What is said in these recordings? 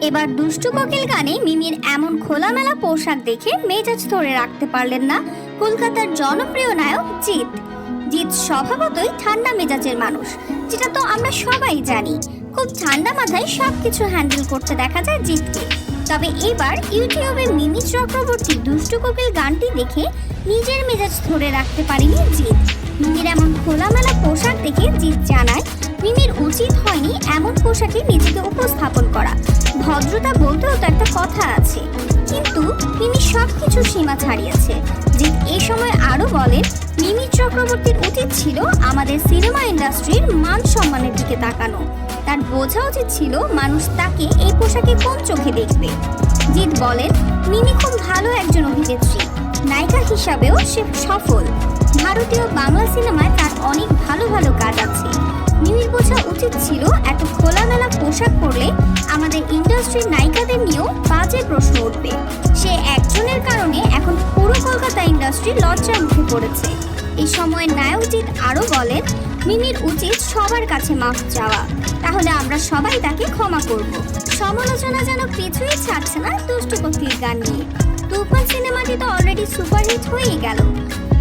এবার দুষ্টু কোকিল গানে মিমির এমন খোলামেলা পোশাক দেখে মেজাজ ধরে রাখতে পারলেন না কলকাতার জনপ্রিয় নায়ক জিৎ। জিৎ স্বভাবতই ঠান্ডা মেজাজের মানুষ, যেটা তো আমরা সবাই জানি। খুব ঠান্ডা মাথায় সবকিছু হ্যান্ডেল করতে দেখা যায় জিৎকে। তবে এবার ইউটিউবে মিমি চক্রবর্তীর দুষ্টু কোকিল গানটি দেখে নিজের মেজাজ ধরে রাখতে পারেনি জিৎ। মিমির এমন খোলামেলা পোশাক দেখে জিৎ জানায়, মিমির উচিত হয়নি এমন পোশাকে নিজেকে উপস্থাপন করা। ভদ্রতা বলতেও তো একটা কথা আছে, কিন্তু মিমি সবকিছু সীমা ছাড়িয়েছে। জিৎ এ সময় আরো বলেন, মিমি চক্রবর্তীর উচিত ছিল আমাদের সিনেমা ইন্ডাস্ট্রির মান সম্মানের দিকে তাকানো। তার বোঝা উচিত ছিল মানুষ তাকে এই পোশাকে কোন চোখে দেখবে। জিৎ বলেন, মিমি খুব ভালো একজন অভিনেত্রী, নায়িকা হিসাবেও সে সফল। ভারতীয় বাংলা সিনেমায় তার অনেক ভালো ভালো কাজ আছে। মিমির বোঝা উচিত ছিল এত খোলামেলা পোশাক পরলে আমাদের ইন্ডাস্ট্রির নায়িকাদের নিয়েও বাজে প্রশ্ন উঠবে। সে একজনের কারণে এখন পুরো কলকাতা ইন্ডাস্ট্রি লজ্জার মুখে পড়েছে। এই সময় নায়ক জিৎ আরও বলেন, মিমির উচিত সবার কাছে মাফ চাওয়া, তাহলে আমরা সবাই তাকে ক্ষমা করব। সমালোচনা যেন পিছুই ছাড়ছে না দুষ্টু কোকিল গান নিয়ে। তুফান সিনেমাটি তো অলরেডি সুপারহিট হয়েই গেল,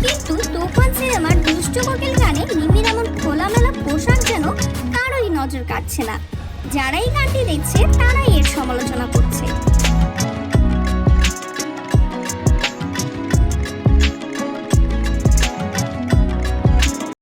কিন্তু তুফান সিনেমার দুষ্টু কোকিল গানে মিমির এমন খোলামেলা পোশাক যেন কারোই নজর কাটছে না। যারাই গানটি দেখছে তারাই এর সমালোচনা করছে।